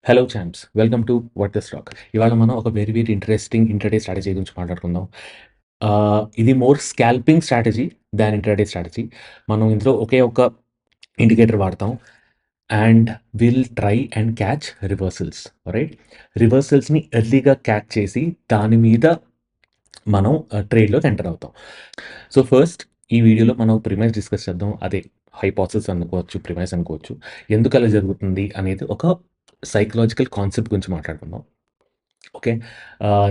Hello Champs, welcome to what the stock. ఇవాళ మనం ఒక వెరీ ఇంట్రెస్టింగ్ ఇంటర్డే స్ట్రాటజీ గురించి మాట్లాడుకుందాం. ఇది more scalping strategy than interday strategy. మనం ఇందులో ఒకే ఒక ఇండికేటర్ వాడతాం and will try and catch reversals. Right, రివర్సల్స్ని ఎర్లీగా క్యాచ్ చేసి దాని మీద మనం ట్రేడ్లోకి ఎంటర్ అవుతాం. సో ఫస్ట్ ఈ వీడియోలో మనం ప్రిమైస్ డిస్కస్ చేద్దాం. అదే హైపోథసిస్ అనుకోవచ్చు, ప్రిమైస్ అనుకోవచ్చు. ఎందుకు అలా జరుగుతుంది అనేది ఒక సైకలాజికల్ కాన్సెప్ట్ గురించి మాట్లాడుకుందాం. ఓకే.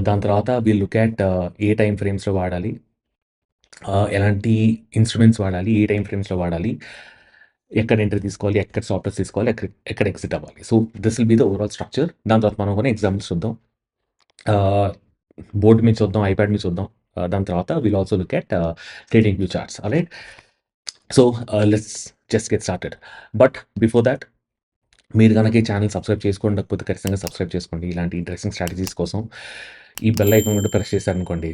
దాని తర్వాత will look at a time ఫ్రేమ్స్‌లో వాడాలి, ఎలాంటి ఇన్‌స్ట్రుమెంట్స్ వాడాలి, ఏ టైమ్ ఫ్రేమ్స్‌లో వాడాలి, ఎక్కడ ఎంట్రీ తీసుకోవాలి, ఎక్కడ స్టాప్ లాస్ తీసుకోవాలి, ఎక్కడ ఎగ్జిట్ అవ్వాలి. So this will be the overall structure. దాని తర్వాత మనం కొన్ని ఎగ్జాంపుల్స్ చూద్దాం. బోర్డ్ మీద చూద్దాం, ఐప్యాడ్ మీద చూద్దాం. దాని తర్వాత will also look at trading view charts. Alright. So let's just get started. But before that, మీరు కనుక ఈ ఛానల్ సబ్స్క్రైబ్ చేసుకోకపోతే ఖచ్చితంగా సబ్స్క్రైబ్ చేసుకోండి. ఇలాంటి ఇంట్రెస్టింగ్ స్ట్రాటజీస్ కోసం ఈ బెల్ ఐకాన్ కూడా ప్రెస్ చేశారనుకోండి,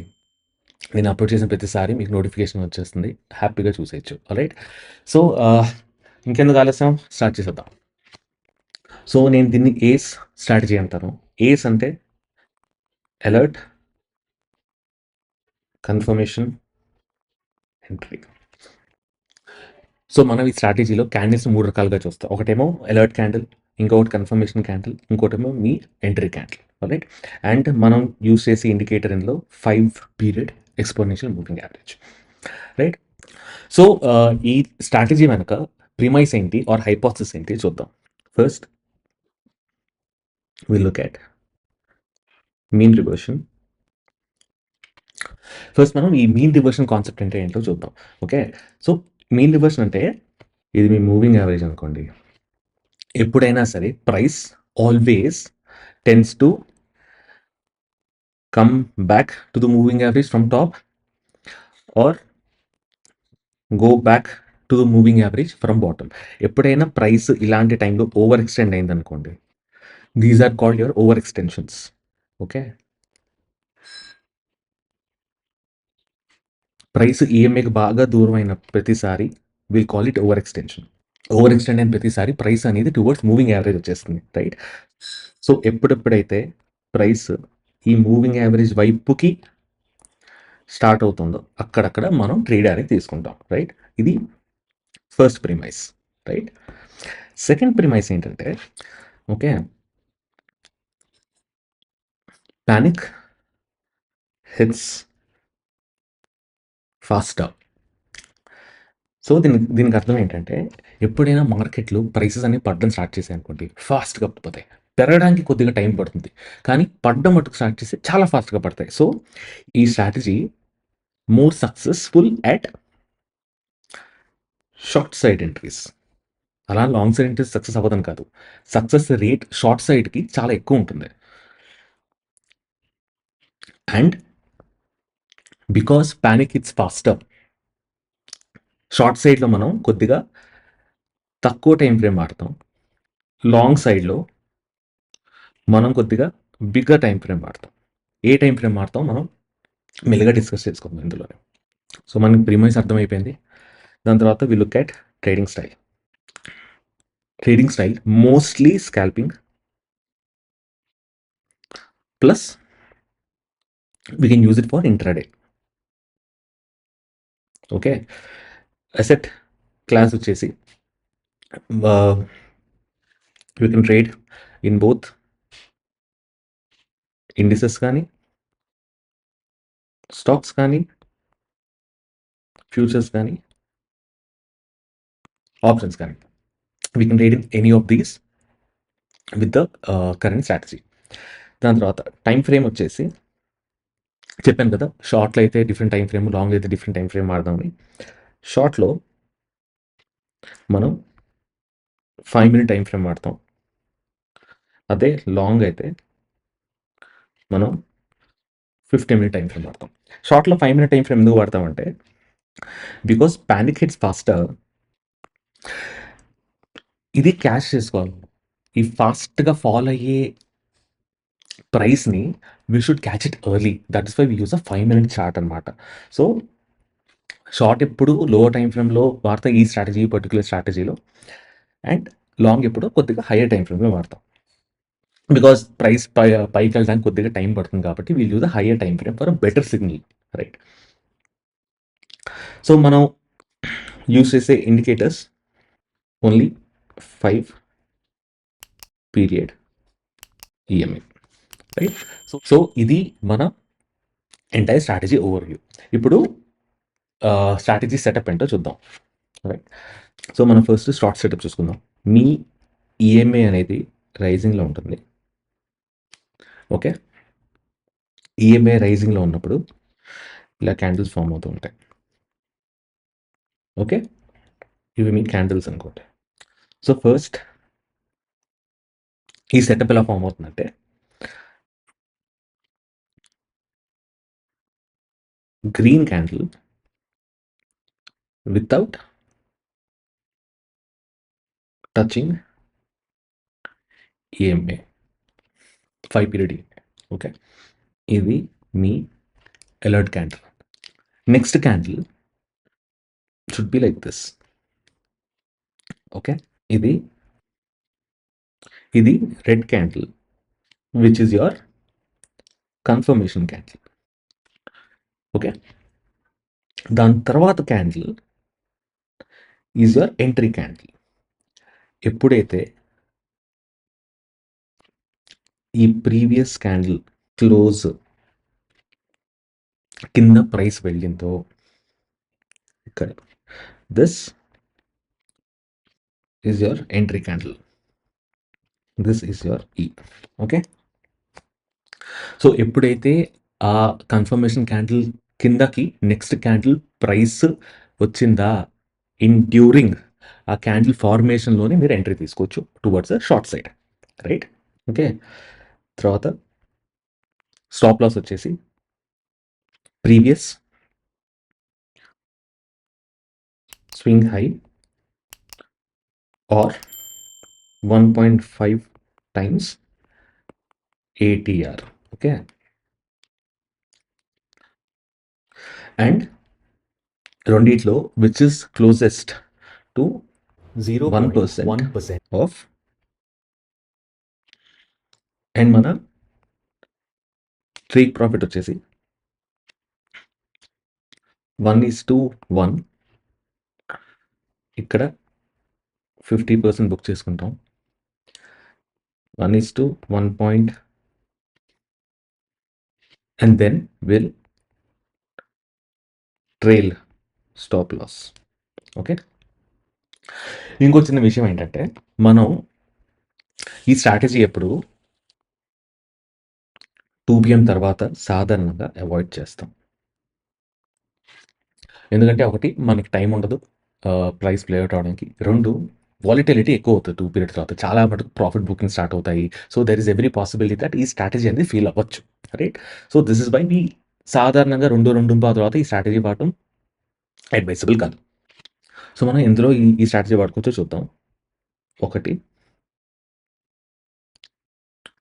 నేను అప్లోడ్ చేసిన ప్రతిసారి మీకు నోటిఫికేషన్ వచ్చేస్తుంది. హ్యాపీగా చూసేయచ్చు. ఆల్రైట్. సో ఇంకెందుకు ఆలస్యం, స్టార్ట్ చేసేద్దాం. సో నేను దీన్ని ఏస్ స్ట్రాటజీ అంటాను. ఏస్ అంటే అలర్ట్, కన్ఫర్మేషన్, ఎంట్రీ. సో మనం ఈ స్ట్రాటజీలో క్యాండిల్స్ 3 రకాలుగా చూస్తాం. ఒకటేమో అలర్ట్ క్యాండిల్, ఇంకొకటి కన్ఫర్మేషన్ క్యాండిల్, ఇంకోటేమో మీ ఎంట్రీ క్యాండిల్. రైట్. అండ్ మనం యూస్ చేసే ఇండికేటర్ ఇందులో 5 period exponential moving average. Right. So ఈ స్ట్రాటజీ వెనక ప్రిమైస్ ఏంటి ఆర్ హైపోథసిస్ ఏంటి చూద్దాం. First will look at mean reversion. First మనం ఈ మీన్ రివర్షన్ కాన్సెప్ట్ అంటే ఏంటో చూద్దాం. ఓకే. సో మీన్ రివర్షన్ అంటే ఇది మీ మూవింగ్ యావరేజ్ అనుకోండి. ఎప్పుడైనా సరే price always tends to come back to the moving average from top or go back to the moving average from bottom. ఎప్పుడైనా ప్రైస్ ఇలాంటి టైంలో ఓవర్ ఎక్స్టెండ్ అయింది అనుకోండి, these are called your over extensions. Okay. Price ఈఎంఐకి బాగా దూరం అయిన ప్రతిసారి will call it over extension. Over extend అయిన ప్రతిసారి ప్రైస్ అనేది టువర్డ్స్ మూవింగ్ యావరేజ్ వచ్చేస్తుంది. రైట్. సో ఎప్పుడెప్పుడైతే ప్రైస్ ఈ మూవింగ్ యావరేజ్ వైపుకి స్టార్ట్ అవుతుందో అక్కడక్కడ మనం ట్రేడ్ అనేది తీసుకుంటాం. రైట్. ఇది first premise. Right. Second premise ఏంటంటే, okay, panic hits faster. So దీనికి అర్థం ఏంటంటే, ఎప్పుడైనా మార్కెట్లు ప్రైసెస్ అనేవి పడడం స్టార్ట్ చేసాయి అనుకోండి, ఫాస్ట్గా పడిపోతాయి. పెరగడానికి కొద్దిగా టైం పడుతుంది, కానీ పడ్డం మటుకు స్టార్ట్ చేస్తే చాలా ఫాస్ట్గా పడతాయి. సో ఈ strategy more successful at short side entries. అలా లాంగ్ సైడ్ ఎంట్రీస్ సక్సెస్ అవ్వదని కాదు, సక్సెస్ రేట్ షార్ట్ సైడ్కి చాలా ఎక్కువ ఉంటుంది. And because panic hits faster, short సైడ్లో మనం కొద్దిగా తక్కువ టైం ఫ్రేమ్ వాడతాం, లాంగ్ సైడ్లో మనం కొద్దిగా బిగ్గర్ టైం ఫ్రేమ్ వాడతాం. ఏ టైం ఫ్రేమ్ వాడతాం మనం మెల్లిగా డిస్కస్ చేసుకుందాం ఇందులోనే. సో మనకి ప్రిమైస్ అర్థమైపోయింది. దాని తర్వాత we look at trading style. Trading style mostly scalping plus we can use it for intraday. Okay. Asset class వచ్చేసి we can trade in both indices కానీ, స్టాక్స్ కానీ, ఫ్యూచర్స్ కానీ, ఆప్షన్స్ కానీ. We can trade in any of these with the current strategy. దాని తర్వాత time frame వచ్చేసి చెప్పాను కదా, షార్ట్లో అయితే డిఫరెంట్ టైం ఫ్రేమ్, లాంగ్ అయితే డిఫరెంట్ టైం ఫ్రేమ్ వాడదామని. షార్ట్లో మనం 5 మినిట్ టైం ఫ్రేమ్ వాడతాం. అదే లాంగ్ అయితే మనం 15 మినిట్ టైం ఫ్రేమ్ వాడతాం. షార్ట్లో 5 మినిట్ టైం ఫ్రేమ్ ఎందుకు వాడతామంటే, బికాస్ పానిక్ హిట్స్ ఫాస్టర్. ఇది క్యాష్ చేసుకోవాలి. ఈ ఫాస్ట్గా ఫాల్ అయ్యే ప్రైస్ని we should catch it early. That is why we use a 5 minute chart అనమాట. సో షార్ట్ ఎప్పుడు లోవర్ టైం ఫ్రేమ్లో వాడతాం ఈ పర్టికులర్ స్ట్రాటజీలో, అండ్ లాంగ్ ఎప్పుడు కొద్దిగా హైయర్ టైం ఫ్రేమ్లో వాడతాం. బికాస్ ప్రైస్ పైకి వెళ్ళడానికి కొద్దిగా టైం పడుతుంది కాబట్టి we'll use the higher time frame for better signal, right? So మనం యూస్ చేసే indicators only 5 period EMI, right? So ఇది మన ఎంటైర్ స్ట్రాటజీ ఓవర్ వ్యూ. ఇప్పుడు స్ట్రాటజీ సెటప్ ఏంటో చూద్దాం, రైట్? సో మనం ఫస్ట్ షార్ట్ సెటప్ చూసుకుందాం. మీ ఈఎంఐ అనేది రైజింగ్లో ఉంటుంది, ఓకే? ఈఎంఐ రైజింగ్లో ఉన్నప్పుడు ఇలా క్యాండిల్స్ ఫామ్ అవుతూ ఉంటాయి, ఓకే? ఇవి మీ క్యాండిల్స్ అనుకోండి. సో ఫస్ట్ ఈ సెటప్ ఎలా ఫామ్ అవుతుందంటే, green candle without touching EMA, 5 period EMA, okay? ఇది మీ alert candle. Next candle should be like this, okay? ఇది red candle which is your confirmation candle, okay? దాని తర్వాత candle is your entry candle. ఎప్పుడైతే ఈ previous candle close కింద price వెళ్ళిందో ఇక్కడ, this is your entry candle, this is your ఈ, okay? So ఎప్పుడైతే ఆ కన్ఫర్మేషన్ క్యాండిల్ కిందకి నెక్స్ట్ క్యాండిల్ ప్రైస్ వచ్చిందా, ఇన్ డ్యూరింగ్ ఆ క్యాండిల్ ఫార్మేషన్లోనే మీరు ఎంట్రీ తీసుకోవచ్చు towards short side, right? Okay. తర్వాత స్టాప్ లాస్ వచ్చేసి previous swing high or 1.5 times ATR, okay? And రెండిట్లో which is closest to 1% off, and మన ట్రేక్ ప్రాఫిట్ వచ్చేసి 1:1. ఇక్కడ 50% బుక్ చేసుకుంటాం, 1:1 and then will trail stop loss, okay? ఇంకో చిన్న విషయం ఏంటంటే, మనం ఈ స్ట్రాటజీ ఎప్పుడు 2 PM తర్వాత సాధారణంగా అవాయిడ్ చేస్తాం. ఎందుకంటే ఒకటి మనకి టైం ఉండదు ప్రైస్ ప్లే అవుట్ అవడానికి, 2 వాలిటిలిటీ ఎక్కువ అవుతుంది 2 పీరియడ్ తర్వాత, చాలా మటుకు ప్రాఫిట్ బుకింగ్ స్టార్ట్ అవుతాయి. So there is every possibility that ఈ స్ట్రాటజీ అనేది ఫెయిల్ అవ్వచ్చు, right? So this is by మీ సాధారణంగా 2 తర్వాత ఈ స్ట్రాటజీ వాడటం అడ్వైజబుల్ కాదు. సో మనం ఎందులో ఈ స్ట్రాటజీ వాడుకోవచ్చో చూద్దాం. ఒకటి,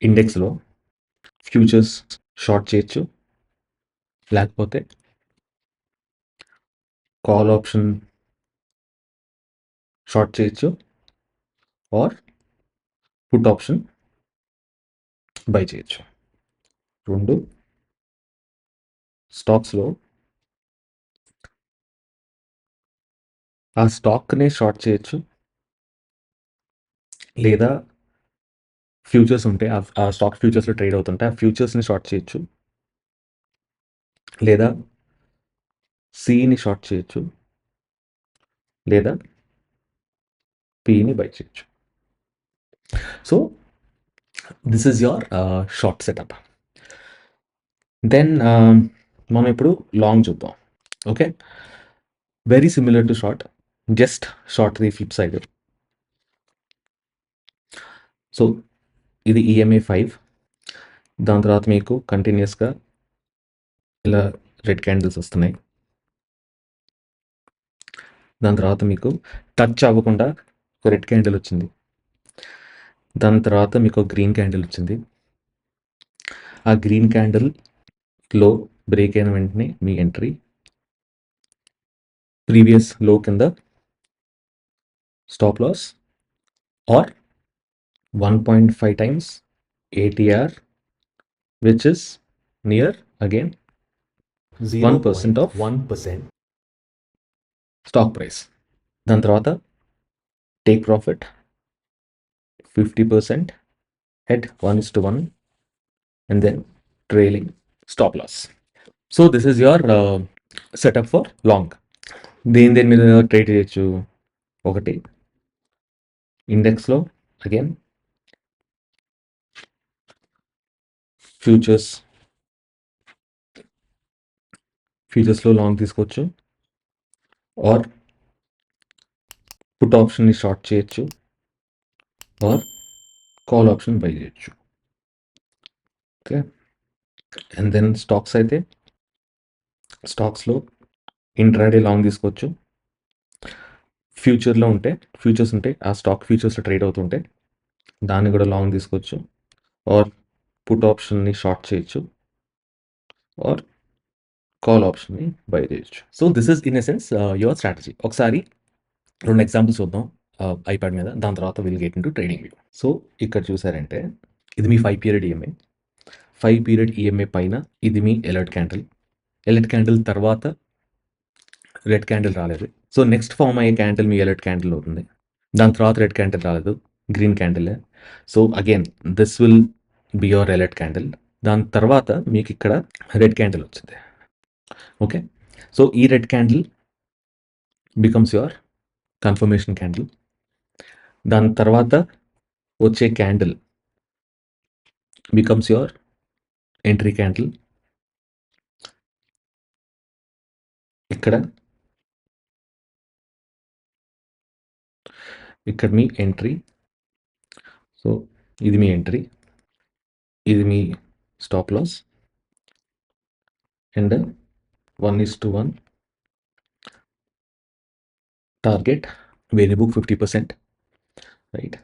ఇండెక్స్లో ఫ్యూచర్స్ షార్ట్ చేయొచ్చు, లేకపోతే కాల్ ఆప్షన్ షార్ట్ చేయొచ్చు, ఆర్ పుట్ ఆప్షన్ బై చేయొచ్చు. 2 స్టాక్స్లో ఆ స్టాక్నే షార్ట్ చేయొచ్చు, లేదా ఫ్యూచర్స్ ఉంటే ఆ స్టాక్ ఫ్యూచర్స్లో ట్రేడ్ అవుతుంటే ఆ ఫ్యూచర్స్ని షార్ట్ చేయొచ్చు, లేదా సిని షార్ట్ చేయొచ్చు, లేదా పిని బై చేయొచ్చు. So this is your short setup. Then మనం ఇప్పుడు లాంగ్ చూద్దాం, okay? Very similar to short, just short the flip side. So ఇది ఈఎంఐ 5, దాని తర్వాత మీకు కంటిన్యూస్గా ఇలా రెడ్ క్యాండిల్స్ వస్తున్నాయి, దాని తర్వాత మీకు టచ్ అవ్వకుండా ఒక రెడ్ క్యాండిల్ వచ్చింది, దాని తర్వాత మీకు గ్రీన్ క్యాండిల్ వచ్చింది. ఆ గ్రీన్ క్యాండిల్లో బ్రేక్ అయిన వెంటనే మీ ఎంట్రీ, ప్రీవియస్ లో కింద stop loss or 1.5 times ATR, which is near again 1% of 1% stock price. దాని తర్వాత టేక్ ప్రాఫిట్ 50% హెడ్ 1:1 and then trailing stop loss. So this is your setup for long. దేని మీద trade చేయొచ్చు? ఒకటి ఇండెక్స్లో, అగైన్ ఫ్యూచర్స్లో లాంగ్ తీసుకోవచ్చు, are put ఆప్షన్ని short చేయొచ్చు, ఆర్ కాల్ ఆప్షన్ బై చేయొచ్చు. ఓకే, అండ్ దెన్ స్టాక్స్ అయితే స్టాక్స్లో ఇంట్రాడే లాంగ్ తీసుకోవచ్చు. ఫ్యూచర్స్ ఉంటే ఆ స్టాక్ ఫ్యూచర్స్లో ట్రేడ్ అవుతుంటే దాన్ని కూడా లాంగ్ తీసుకోవచ్చు, ఆర్ పుట్ ఆప్షన్ని షార్ట్ చేయొచ్చు, ఆర్ కాల్ ఆప్షన్ని బై చేయొచ్చు. So this is in essence your strategy. ఒకసారి 2 ఎగ్జాంపుల్స్ చూద్దాం ఐప్యాడ్ మీద. దాని తర్వాత will get into trading view. So ఇక్కడ చూసారంటే ఇది మీ 5 పీరియడ్ ఈఎంఐ. 5 పీరియడ్ ఈఎంఐ పైన ఇది మీ ఎలర్ట్ క్యాండిల్ తర్వాత రెడ్ క్యాండిల్ రాలేదు. సో నెక్స్ట్ ఫామ్ అయ్యే క్యాండిల్ మీ ఎలర్ట్ క్యాండిల్ అవుతుంది. దాని తర్వాత రెడ్ క్యాండిల్ రాలేదు, green candle. So again this will be your alert candle. దాని తర్వాత మీకు ఇక్కడ రెడ్ క్యాండిల్ వచ్చింది. ఓకే, సో ఈ red candle becomes your confirmation candle. దాని తర్వాత వచ్చే candle becomes your entry candle. ఇక్కడ మీ ఎంట్రీ. సో ఇది మీ ఎంట్రీ, ఇది మీ స్టాప్ లాస్, అండ్ 1:1 టార్గెట్, వేరే బుక్ 50%, రైట్.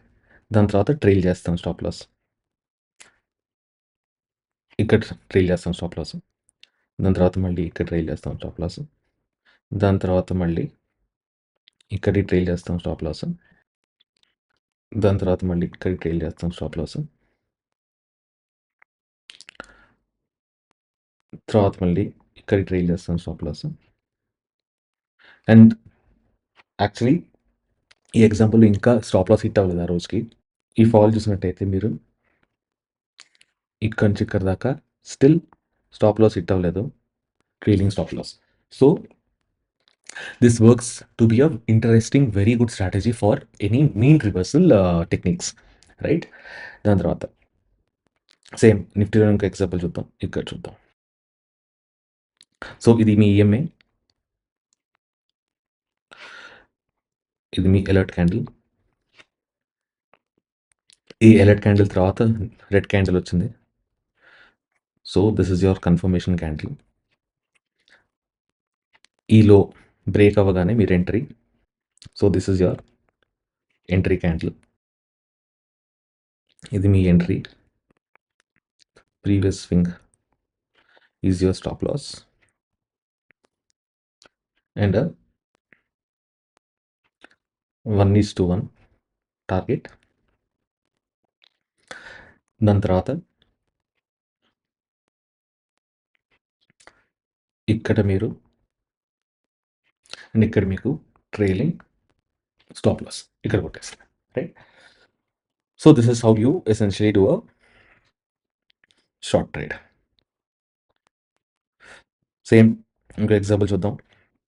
దాని తర్వాత ట్రైల్ చేస్తాం స్టాప్ లాస్, ఇక్కడ ట్రైల్ చేస్తాం స్టాప్ లాస్. దాని తర్వాత మళ్ళీ ఇక్కడ ట్రైల్ చేస్తాం స్టాప్ లాస్. దాని తర్వాత మళ్ళీ ఇక్కడ ట్రైల్ చేస్తాం స్టాప్ లాస్. దాని తర్వాత మళ్ళీ ఇక్కడ ట్రైల్ చేస్తాం స్టాప్ లాస్. తర్వాత మళ్ళీ ఇక్కడ ట్రైల్ చేస్తాం స్టాప్ లాస్. అండ్ యాక్చువల్లీ ఈ ఎగ్జాంపుల్ ఇంకా స్టాప్ లాస్ హిట్ అవ్వలేదు ఆ రోజుకి. ఈ ఫాల్ చూసినట్టయితే మీరు ఇక్కడ నుంచి ఇక్కడ దాకా స్టిల్ స్టాప్ లాస్ హిట్ అవ్వలేదు, trailing stop loss. So this works to be a interesting very good strategy for any mean reversal techniques, right. దాని తర్వాత సేమ్ నిఫ్టీలో ఇంకా ఎగ్జాంపుల్ చూద్దాం. ఇక్కడ చూద్దాం. సో ఇది మీ ఈఎంఐ, ఇది మీ అలర్ట్ క్యాండిల్. ఈ అలర్ట్ క్యాండిల్ తర్వాత రెడ్ క్యాండిల్ వచ్చింది. So this is your confirmation candle. ఈలో బ్రేక్ అవ్వగానే మీరు entry. So this is your entry candle. ఇది మీ entry. Previous swing is your stop loss, and 1:1 target. దాని తర్వాత ఇక్కడ మీరు అండ్ ఇక్కడ మీకు ట్రైలింగ్ స్టాప్ లాస్ ఇక్కడ కొట్టేస్తారు, right. So this is how you essentially do a short trade. Same ఇంకో ఎగ్జాంపుల్ చూద్దాం.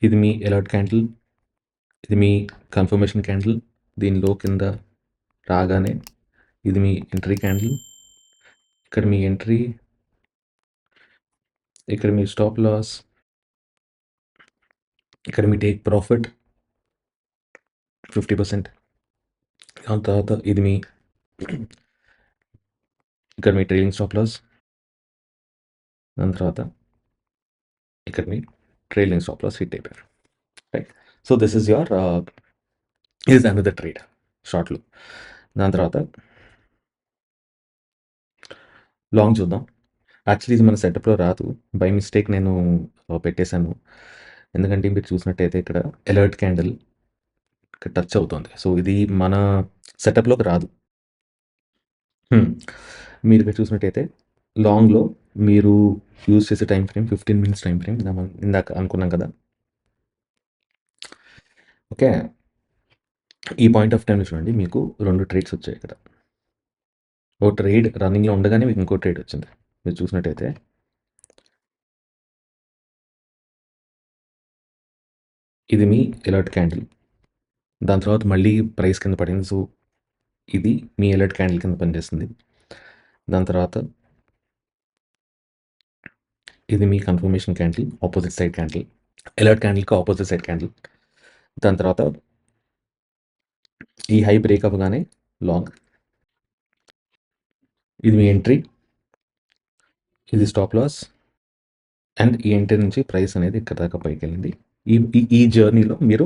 ఇది మీ అలర్ట్ క్యాండిల్, ఇది మీ కన్ఫర్మేషన్ క్యాండిల్. దీనిలో కింద రాగానే ఇది మీ ఎంట్రీ క్యాండిల్. ఇక్కడ మీ ఎంట్రీ, ఇక్కడ మీ స్టాప్ లాస్, ఇక్కడ మీ టేక్ ప్రాఫిట్ 50%. దాని తర్వాత ఇది మీ ఇక్కడ మీ ట్రైలింగ్ స్టాప్ లాస్. దాని తర్వాత ఇక్కడ మీ ట్రైలింగ్ స్టాప్ లాస్ హిట్ అయిపోయారు, right. So this is your is another trade షార్ట్లో. దాని తర్వాత లాంగ్ చూద్దాం. యాక్చువల్లీ ఇది మన సెటప్లో రాదు, బై మిస్టేక్ నేను పెట్టేశాను. ఎందుకంటే మీరు చూసినట్టయితే ఇక్కడ అలర్ట్ క్యాండిల్ ఇక్కడ టచ్ అవుతుంది. సో ఇది మన సెటప్లోకి రాదు. మీరు ఇక్కడ చూసినట్టయితే లాంగ్‌లో మీరు యూజ్ చేసే time frame 15 minutes time frame ఇందాక అనుకున్నాం కదా! ఓకే. ఈ పాయింట్ ఆఫ్ టైమ్‌లో చూడండి మీకు 2 ట్రేడ్స్ వచ్చాయి ఇక్కడ. ఓ ట్రేడ్ రన్నింగ్‌లో ఉండగానే మీకు ఇంకో ట్రేడ్ వచ్చింది. మీరు చూసినట్టయితే ఇది మీ అలర్ట్ క్యాండిల్. దాని తర్వాత మళ్ళీ ప్రైస్ కింద పడింది. సో, ఇది మీ అలర్ట్ క్యాండిల్ కింద పనిచేస్తుంది. దాని తర్వాత ఇది మీ confirmation candle, opposite side candle. Alert క్యాండిల్‌కి ఆపోజిట్ సైడ్ క్యాండిల్. దాని తర్వాత ఈ హై బ్రేక్ అవ్వగానే లాంగ్. ఇది మీ ఎంట్రీ. ఇది స్టాప్ లాస్. అండ్ ఈ ఎంట్రీ నుంచి ప్రైస్ అనేది ఇక్కడ దాకా పైకెళ్ళింది. ఈ ఈ ఈ జర్నీలో మీరు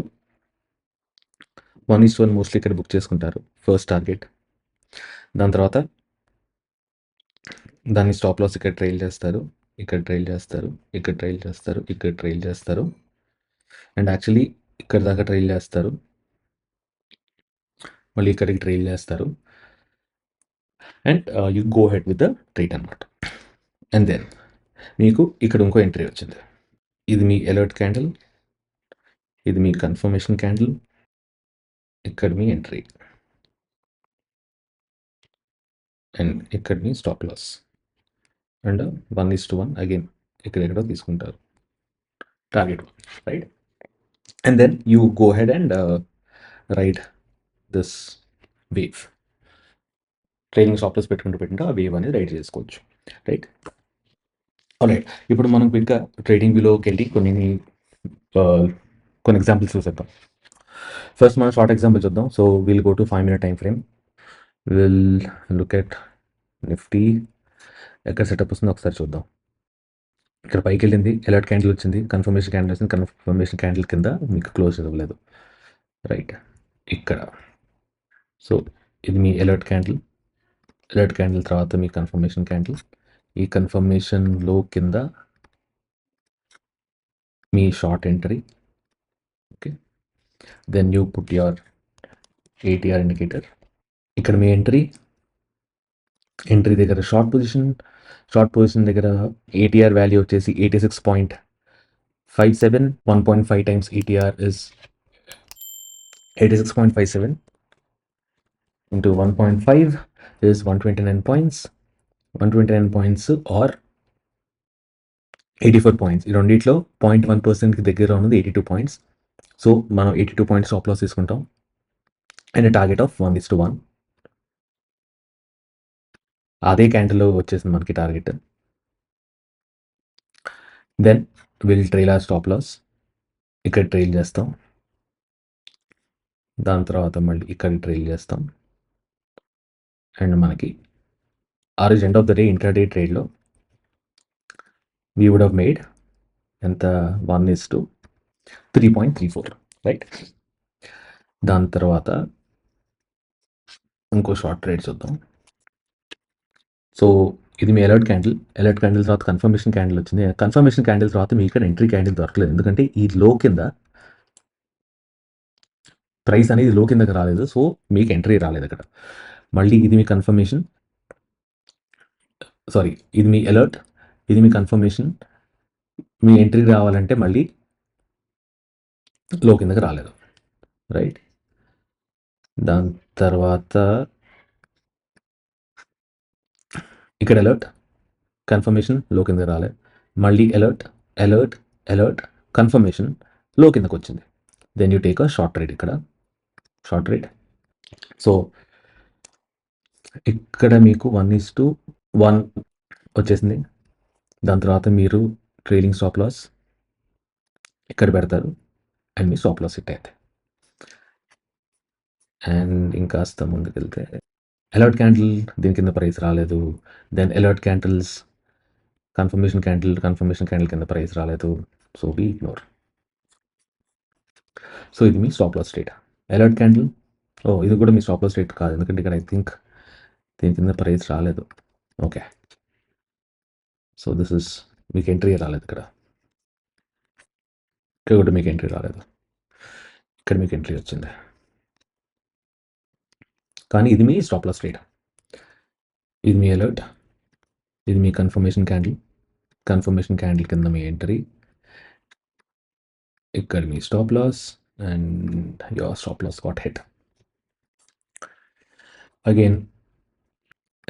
1:1 మోస్ట్‌లీ ఇక్కడ బుక్ చేసుకుంటారు. First target. దాని తర్వాత దాన్ని స్టాప్ లాస్ ఇక్కడ ట్రైల్ చేస్తారు. ఇక్కడ ట్రైల్ చేస్తారు. ఇక్కడ ట్రైల్ చేస్తారు. ఇక్కడ ట్రైల్ చేస్తారు. అండ్ యాక్చువల్లీ ఇక్కడ దాకా ట్రైల్ చేస్తారు. మళ్ళీ ఇక్కడికి ట్రైల్ చేస్తారు. And you go head with the trade అనమాట. అండ్ దెన్ మీకు ఇక్కడ ఇంకో ఎంట్రీ వచ్చింది. ఇది మీ అలర్ట్ క్యాండిల్. ఇది మీ కన్ఫర్మేషన్ క్యాండిల్. ఇక్కడ మీ ఎంట్రీ. అండ్ ఇక్కడ మీ స్టాప్ లాస్. అండ్ 1:1 అగైన్ ఇక్కడెక్కడో తీసుకుంటారు. Target 1, right? And then you go ahead and ride this wave. Trailing stop loss పెట్టుకుంటూ ఆ వేవ్ అనేది రైడ్ చేసుకోవచ్చు, రైట్? ఆల్రైట్. ఇప్పుడు మనం క్విక్‌గా ట్రేడింగ్ వ్యూలోకి వెళ్ళి కొన్ని ఎగ్జాంపుల్స్ చూసేద్దాం. ఫస్ట్ మనం షార్ట్ ఎగ్జాంపుల్ చూద్దాం. So will go to 5 minute time frame. Will look at Nifty. ఎక్కడ సెటప్ వస్తుందో ఒకసారి చూద్దాం. ఇక్కడ పైకి వెళ్ళింది, అలర్ట్ క్యాండిల్ వచ్చింది, కన్ఫర్మేషన్ క్యాండిల్ వచ్చింది. కన్ఫర్మేషన్ క్యాండిల్ కింద మీకు క్లోజ్ ఇవ్వలేదు, రైట్? ఇక్కడ సో ఇది మీ అలర్ట్ క్యాండిల్. అలర్ట్ క్యాండిల్ తర్వాత మీ కన్ఫర్మేషన్ క్యాండిల్. ఈ కన్ఫర్మేషన్లో కింద మీ short entry. Okay. Then you put your ATR indicator. ఇక్కడ మీ ఎంట్రీ దగ్గర షార్ట్ పొజిషన్ దగ్గర ఏటీఆర్ వాల్యూ వచ్చేసి 86.57. 1.5 times ETR is 86.57 into 1.5 is 129 points. 129 points or 84 points. ఈ రెండిట్లో 0.1%కి దగ్గర ఉన్నది 82 points. సో మనం 82 points స్టాప్ లాస్ తీసుకుంటాం. And target of 1:1. అదే క్యాండిల్లో వచ్చేసింది మనకి target. Then will trail our stop loss. ఇక్కడ ట్రైల్ చేస్తాం. దాని తర్వాత మళ్ళీ ఇక్కడ ట్రైల్ చేస్తాం. అండ్ మనకి ఆ రోజు end of the day intraday ట్రేడ్లో వీ వుడ్ హ్యావ్ మేడ్ ఎంత 1:3.34, రైట్? దాని తర్వాత ఇంకో షార్ట్ ట్రేడ్ చూద్దాం. సో ఇది మీ అలర్ట్ క్యాండిల్. అలర్ట్ క్యాండిల్ తర్వాత కన్ఫర్మేషన్ క్యాండిల్ వచ్చింది. కన్ఫర్మేషన్ క్యాండిల్ తర్వాత మీకు ఇక్కడ ఎంట్రీ క్యాండిల్ దొరకలేదు, ఎందుకంటే ఈ లో కింద ప్రైస్ అనేది లో కిందకి రాలేదు. సో మీకు ఎంట్రీ రాలేదు అక్కడ. మళ్ళీ ఇది మీ కన్ఫర్మేషన్, సారీ, ఇది మీ అలర్ట్, ఇది మీ కన్ఫర్మేషన్. మీ ఎంట్రీ రావాలంటే మళ్ళీ లో కిందకి రాలేదు, రైట్? దాని తర్వాత ఇక్కడ అలర్ట్, కన్ఫర్మేషన్, లో కిందకి రాలేదు. మళ్ళీ అలర్ట్, కన్ఫర్మేషన్, లో కిందకు వచ్చింది. Then you take a short trade. ఇక్కడ షార్ట్ ట్రేడ్. సో ఇక్కడ మీకు 1:1 వచ్చేసింది. దాని తర్వాత మీరు ట్రైలింగ్ స్టాప్ లాస్ ఇక్కడ పెడతారు అండ్ మీ స్టాప్ లాస్ హిట్ అయితే. అండ్ ఇంకాస్త ముందుకెళ్తే అలర్ట్ క్యాండిల్ దీని కింద ప్రైస్ రాలేదు. Then alert candles confirmation candle కింద ప్రైస్ రాలేదు. So we ignore. సో ఇది మీ stop loss trade. Alert candle, ఇది కూడా మీ స్టాప్ లాస్ ట్రేడ్ కాదు, ఎందుకంటే ఇక్కడ ఐ థింక్ దీని కింద ప్రైస్ రాలేదు. ఓకే. సో దిస్ ఇస్ మీకు ఎంట్రీ రాలేదు. ఇక్కడ కూడా మీకు ఎంట్రీ రాలేదు. ఇక్కడ మీకు ఎంట్రీ వచ్చింది, కానీ ఇది మీ స్టాప్ లాస్ ట్రేడ్. ఇది మీ అలర్ట్, ఇది మీ కన్ఫర్మేషన్ క్యాండిల్. కన్ఫర్మేషన్ క్యాండిల్ కింద మీ ఎంట్రీ, ఇక్కడ మీ stop loss, and your stop loss got hit. Again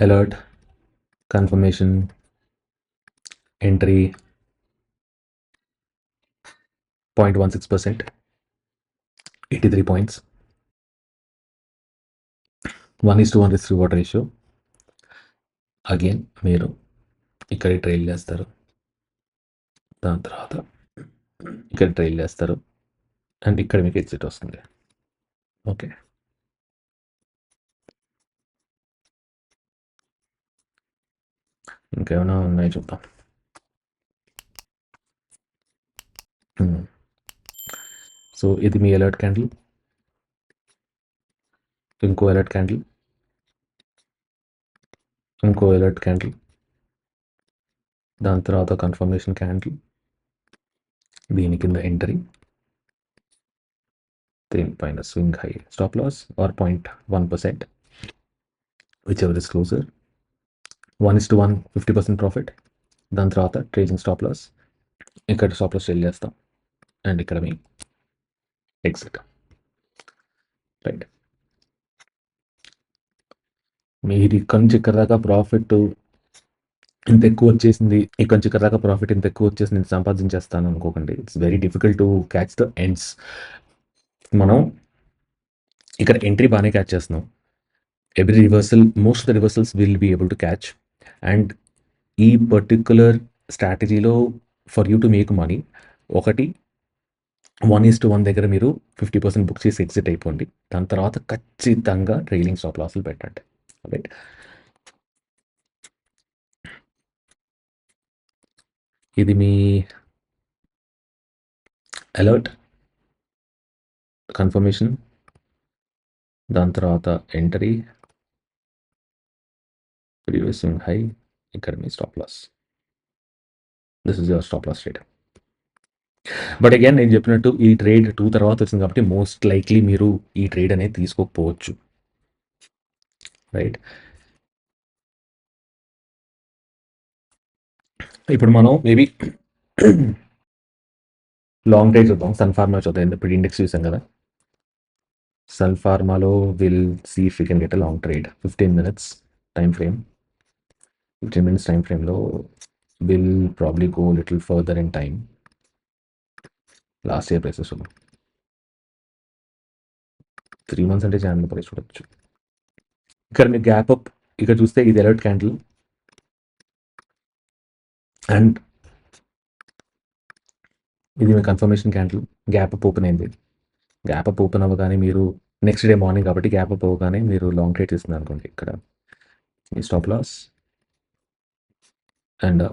alert, confirmation, entry 0.16%, 83 points, 1:1 risk reward ratio. Again మీరు ఇక్కడ ట్రైల్ చేస్తారు, దాని తర్వాత ఇక్కడ ట్రైల్ చేస్తారు, అండ్ ఇక్కడ మీకు ఎగ్జిట్ వస్తుంది. ఓకే, ఇంకేమైనా ఉన్నాయి చూద్దాం. సో ఇది మీ అలర్ట్ క్యాండిల్, ఇంకో అలర్ట్ క్యాండిల్, ఇంకో అలర్ట్ క్యాండిల్, దాని తర్వాత కన్ఫర్మేషన్ క్యాండిల్, దీని కింద ఎంట్రీ, దీనిపైన swing high, stop loss or 0.1%, whichever is closer. 1:1 50% profit, దాని తర్వాత ట్రేడింగ్ స్టాప్ లాస్, ఇక్కడ స్టాప్ లాస్ సేల్ చేస్తాం, అండ్ ఇక్కడ మీ ఎగ్జిట్. రైట్, మీరు ఇక్కడ నుంచి ఇక్కడ దాకా ప్రాఫిట్ ఇంత ఎక్కువ వచ్చేసింది, ఇక్కడ నుంచి ఇక్కడ దాకా ప్రాఫిట్ ఇంత ఎక్కువ వచ్చేసి నేను సంపాదించేస్తాను అనుకోకండి. It's very difficult to catch the ends. మనం ఇక్కడ ఎంట్రీ బాగానే క్యాచ్ చేస్తున్నాం, every reversal, most of the reversals will be able to catch. And ఈ పర్టిక్యులర్ స్ట్రాటజీలో for you to make money, ఒకటి 1:1 దగ్గర మీరు 50% బుక్ చేసి ఎగ్జిట్ అయిపోండి, దాని తర్వాత ఖచ్చితంగా ట్రైలింగ్ స్టాప్ లాస్లు పెట్టండి. రైట్, ఇది మీ అలర్ట్, కన్ఫర్మేషన్, దాని తర్వాత ఎంట్రీ, ప్రీవియస్ స్వింగ్ హై, ఇక్కడ మీ stop loss. This is your stop loss trade. But again నేను చెప్పినట్టు ఈ ట్రేడ్ 2 తర్వాత వచ్చింది కాబట్టి మోస్ట్ లైక్లీ మీరు ఈ ట్రేడ్ అనేది తీసుకోకపోవచ్చు. రైట్, ఇప్పుడు మనం మేబీ లాంగ్ ట్రేడ్ చూద్దాం. సన్ ఫార్మా చూద్దాం, ఇప్పుడు ఇండెక్స్ చూసాం కదా. సన్ ఫార్మాలో will see if you can get a long trade. 15 minutes time frame, 15 minutes time ఫ్రేమ్లో will probably go little further in time. Last year prices 3 months అంటే జాన్లో ప్రైస్ చూడొచ్చు. ఇక్కడ మీరు గ్యాప్ అప్ ఇక్కడ చూస్తే ఇది అలర్ట్ క్యాండిల్, అండ్ ఇది మీ confirmation candle. Gap up open అయింది, గ్యాప్ అప్ ఓపెన్ అవ్వగానే మీరు నెక్స్ట్ డే మార్నింగ్ కాబట్టి గ్యాప్ అప్ అవ్వగానే మీరు లాంగ్ ట్రేడ్ చేస్తున్నారు అనుకోండి, ఇక్కడ మీ stop loss and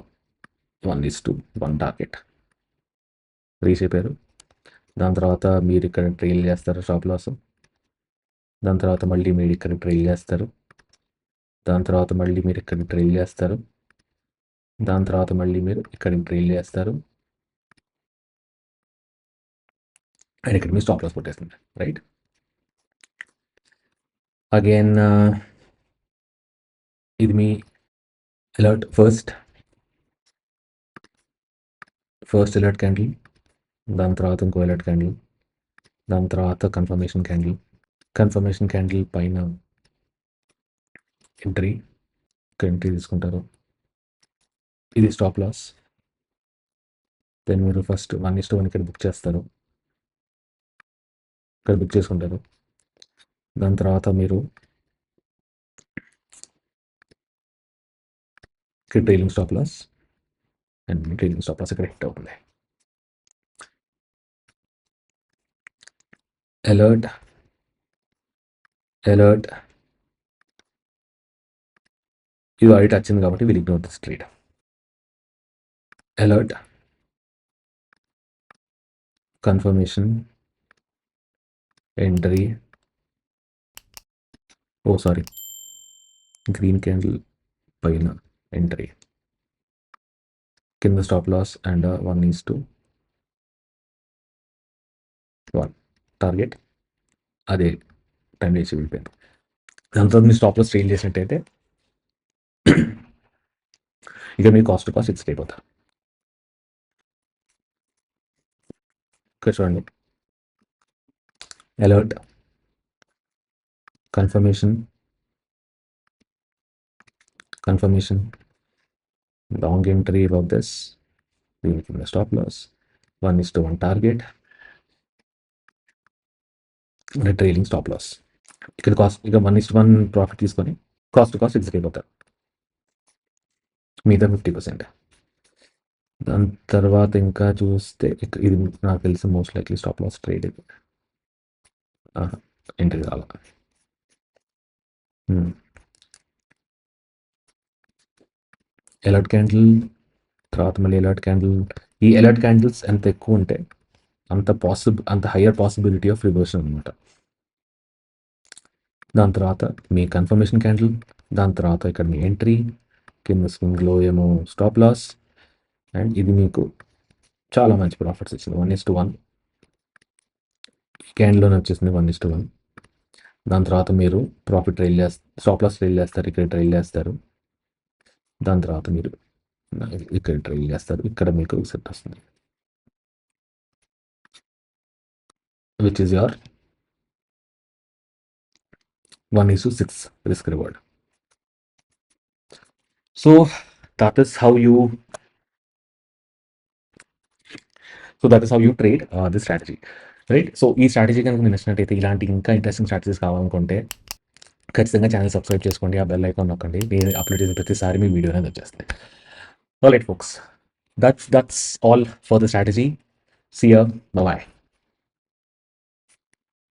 1:1 target reach అయిపోయారు. దాని తర్వాత మీరు ఇక్కడ ట్రైల్ చేస్తారు స్టాప్ లాస్, దాని తర్వాత మళ్ళీ మీరు ఇక్కడ ట్రైల్ చేస్తారు, దాని తర్వాత మళ్ళీ మీరు ఇక్కడ ట్రైల్ చేస్తారు, దాని తర్వాత మళ్ళీ మీరు ఇక్కడ ట్రైల్ చేస్తారు, అండ్ ఇక్కడ మీ స్టాప్ లాస్ కొట్టేస్తుంది. రైట్, అగైన్ ఇది మీ అలర్ట్ ఫస్ట్ అలర్ట్ క్యాండిల్, దాని తర్వాత ఇంకో అలర్ట్ క్యాండిల్, దాని తర్వాత కన్ఫర్మేషన్ క్యాండిల్ పైన ఎంట్రీ, ఇక్కడ ఎంట్రీ తీసుకుంటారు, ఇది స్టాప్ లాస్. దెన్ మీరు ఫస్ట్ 1:1 ఇక్కడ బుక్ చేస్తారు, ఇక్కడ బుక్ చేసుకుంటారు, దాని తర్వాత మీరు ఇక్కడ trailing stop loss, and trailing stop loss ఇక్కడ హిట్ అవుతుంది. అలర్ట్ ఇది ఆడిట్ వచ్చింది కాబట్టి will ignore this trade. Alert, confirmation, entry, oh sorry, green candle పైన ఎంట్రీ, కింద స్టాప్ లాస్ అండ్ 1:1 టార్గెట్, అదే టైం వేసి వెళ్ళిపోయింది. దాని తర్వాత మీ స్టాప్ లాస్ ట్రైల్ చేసినట్టయితే ఇక మీ కాస్ట్ టు కాస్ట్ ఫిక్స్డ్ అయిపోతారు. ఇక్కడ చూడండి, alert, confirmation, long entry about this, దీనికి stop loss, 1:1 target, trailing stop loss. ఇక్కడ కాస్ట్ ఇక 1:1 ప్రాఫిట్ తీసుకొని కాస్ట్ టు కాస్ట్ ఫిక్స్డ్ అయిపోతారు, మిగతా 50%. దాని తర్వాత ఇంకా చూస్తే ఇది నాకు తెలిసి most likely stop loss trade ఇది. ఎంట్రీ కావాలి. అలర్ట్ క్యాండిల్, తర్వాత మళ్ళీ అలర్ట్ క్యాండిల్. ఈ అలర్ట్ క్యాండిల్స్ ఎంత ఎక్కువ ఉంటే అంత హయ్యర్ పాసిబిలిటీ ఆఫ్ రివర్షన్ అనమాట. దాని తర్వాత మీ కన్ఫర్మేషన్ క్యాండిల్, దాని తర్వాత ఇక్కడ మీ ఎంట్రీ, కింద స్వింగ్లో ఏమో స్టాప్ లాస్, అండ్ ఇది మీకు చాలా మంచి ప్రాఫిట్స్ ఇచ్చింది 1:1. క్యాండిల్లోనే వచ్చేసింది 1:1. దాని తర్వాత మీరు profit trail stop loss trail చేస్తారు, ఇక్కడ ట్రైల్ చేస్తారు, దాని తర్వాత మీరు ఇక్కడ ట్రైల్ చేస్తారు, ఇక్కడ మీకు సెట్ వస్తుంది, which is your 1:6 risk reward. So that is how you trade this strategy, right? So ఈ స్ట్రాటజీ కనుక మీకు నచ్చినట్టయితే, ఇలాంటి ఇంకా ఇంట్రెస్టింగ్ స్ట్రాటజీస్ కావాలనుకుంటే ఖచ్చితంగా ఛానల్ సబ్స్క్రైబ్ చేసుకోండి, ఆ బెల్ ఐకాన్ నొక్కండి. నేను అప్లోడ్ చేసిన ప్రతిసారి మీ వీడియో అనేది వచ్చేస్తాయి. All right folks, that's all for the strategy. See ya, bye bye.